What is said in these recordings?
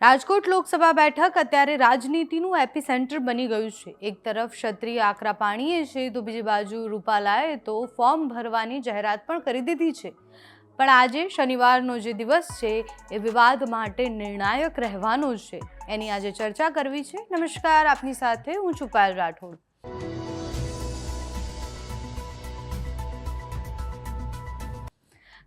રાજકોટ લોકસભા બેઠક અત્યારે રાજનીતિનું એપિસેન્ટર બની ગયું છે। એક તરફ ક્ષત્રિય આકરા પાણીએ છે તો બીજી બાજુ રૂપાલાએ તો ફોર્મ ભરવાની જાહેરાત પણ કરી દીધી છે। પણ આજે શનિવારનો જે દિવસ છે એ વિવાદ માટે નિર્ણાયક રહેવાનો છે, એની આજે ચર્ચા કરવી છે। નમસ્કાર, આપની સાથે હું છું પાયલ રાઠોડ।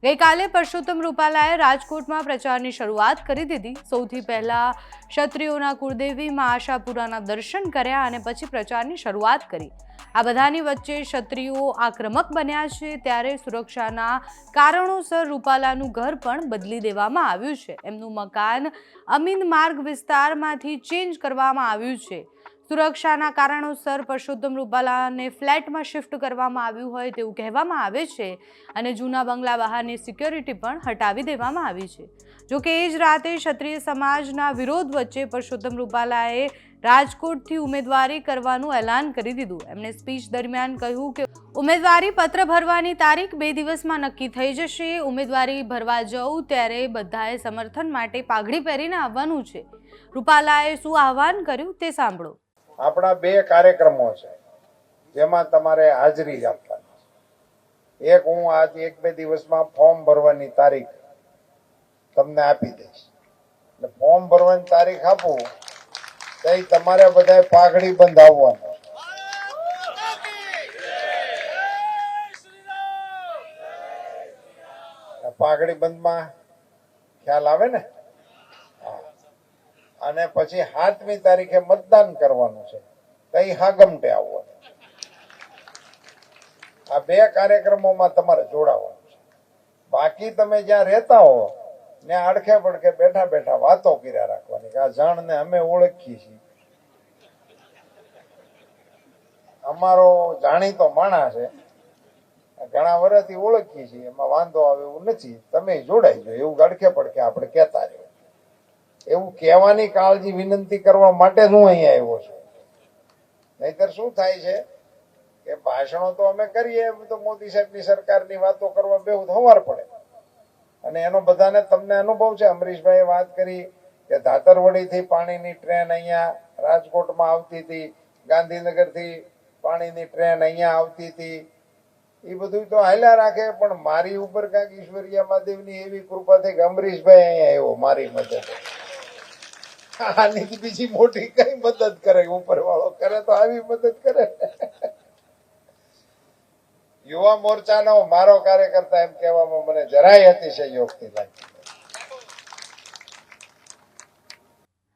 ગઈકાલે પરસોત્તમ રૂપાલાએ રાજકોટમાં પ્રચારની શરૂઆત કરી દીધી। સૌથી પહેલા ક્ષત્રિયોના કુળદેવી માં આશાપુરાના દર્શન કર્યા અને પછી પ્રચારની શરૂઆત કરી। આ બધાની વચ્ચે ક્ષત્રિયો આક્રમક બન્યા છે, ત્યારે સુરક્ષાના કારણોસર રૂપાલાનું ઘર પણ બદલી દેવામાં આવ્યું છે। એમનું મકાન અમીન માર્ગ વિસ્તારમાંથી ચેન્જ કરવામાં આવ્યું છે। સુરક્ષાના કારણોસર પરસોત્તમ રૂપાલાને ફ્લેટમાં શિફ્ટ કરવામાં આવ્યું હોય તેવું કહેવામાં આવે છે અને જૂના બંગલા બહારની સિક્યોરિટી પણ હટાવી દેવામાં આવી છે। જોકે એ જ રાતે ક્ષત્રિય સમાજના વિરોધ વચ્ચે પરસોત્તમ રૂપાલાએ રાજકોટથી ઉમેદવારી કરવાનું એલાન કરી દીધું। એમણે સ્પીચ દરમિયાન કહ્યું કે ઉમેદવારી પત્ર ભરવાની તારીખ 2 દિવસમાં નક્કી થઈ જશે। ઉમેદવારી ભરવા જવું ત્યારે બધાએ સમર્થન માટે પાઘડી પહેરીને આવવાનું છે। રૂપાલાએ શું આહવાન કર્યું તે સાંભળો। આપણા 2 કાર્યક્રમો છે જેમાં તમારે હાજરી આપવાની છે। એક હું આજ 1-2 દિવસમાં ફોર્મ ભરવાની તારીખ તમને આપી દઈશ, એટલે ફોર્મ ભરવાની તારીખ આપું તો તમારે બધાએ પાઘડી બંધાવવાનું છે। પાઘડી બંધમાં ખ્યાલ આવે ને? અને પછી 7મી તારીખે મતદાન કરવાનું છે, તઈ હાગમટે આવવાનું। આ 2 કાર્યક્રમોમાં તમારે જોડાવાનું છે। બાકી તમે જ્યાં રહેતા હો ત્યાં અડખે પડખે બેઠા બેઠા વાતો કર્યા રાખવાની કે આ જણને અમે ઓળખીએ છીએ, અમારો જાણીતો માણસ છે, ઘણા વર્ષથી ઓળખીએ છીએ, એમાં વાંધો આવે એવું નથી, તમે જોડાઈ જાઓ એવું અડખે પડખે આપણે કહેતા રહ્યો। એવું કહેવાની કાળજી વિનંતી કરવા માટે હું અહીંયા આવ્યો છું। નહીતર શું થાય છે કે ભાષણો તો અમે કરીએ તો મોદી સાહેબની સરકારની વાતો કરવા બેહું તો હવાર પડે, અને એનો બધાને તમને અનુભવ છે। અમરીશભાઈએ વાત કરી કે ધાતરવડીથી પાણીની ટ્રેન અહીંયા રાજકોટમાં આવતી હતી, ગાંધીનગરથી પાણીની ટ્રેન અહીંયા આવતી હતી, એ બધું તો હાલ્યા રાખે। પણ મારી ઉપર કાંઈક ઈશ્વરિયા મહાદેવની એવી કૃપા થઈ કે અમરીશભાઈ અહીંયા આવ્યો મારી મદદ। આની બીજી મોટી કઈ મદદ કરે? ઉપર વાળો કરે તો આવી મદદ કરે। યુવા મોરચાનો મારો કાર્યકર્તા એમ કહેવામાં મને જરાય અતિશયોક્તિ લાગી।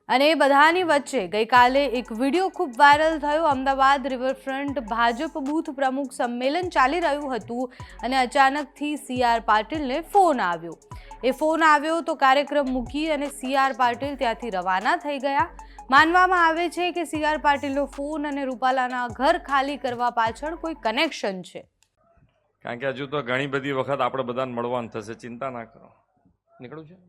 અને એ બધાની વચ્ચે ગઈકાલે એક વિડીયો ખૂબ વાયરલ થયો। અમદાવાદ રિવરફ્રન્ટ ભાજપ બૂથ પ્રમુખ સંમેલન ચાલી રહ્યું હતું અને અચાનકથી CR પાટીલને ફોન આવ્યો। એ ફોન આવ્યો તો કાર્યક્રમ મૂકી અને CR પાટીલ ત્યાંથી રવાના થઈ ગયા। માનવામાં આવે છે કે CR પાટીલનો ફોન અને રૂપાલાના ઘર ખાલી કરવા પાછળ કોઈ કનેક્શન છે, કારણ કે હજુ તો ઘણી બધી વખત આપણે બધાને મળવાનું થશે, ચિંતા ના કરો। નીકળું છે?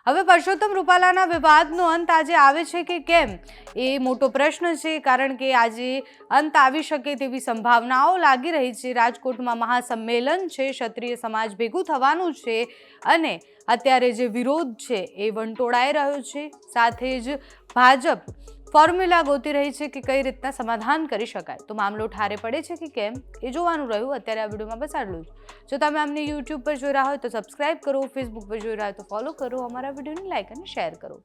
હવે પરસોત્તમ રૂપાલાના વિવાદનો અંત આજે આવે છે કે કેમ એ મોટો પ્રશ્ન છે, કારણ કે આજે અંત આવી શકે તેવી સંભાવનાઓ લાગી રહી છે। રાજકોટમાં મહાસંમેલન છે, ક્ષત્રિય સમાજ ભેગું થવાનું છે અને અત્યારે જે વિરોધ છે એ વંટોળાઈ રહ્યો છે। સાથે જ ભાજપ ફોર્મ્યુલા ગોતી રહી છે કે કઈ રીતના સમાધાન કરી શકાય। તો મામલો ઠારે પડે છે કે કેમ એ જોવાનું રહ્યું। અત્યારે આ વિડીયોમાં બસ આટલું જ। જો તમે અમને YouTube પર જોઈ રહ્યા હોય તો સબસ્ક્રાઇબ કરો, Facebook પર જોઈ રહ્યા હોય તો ફોલો કરો, અમારા વિડીયોને લાઇક અને શેર કરો।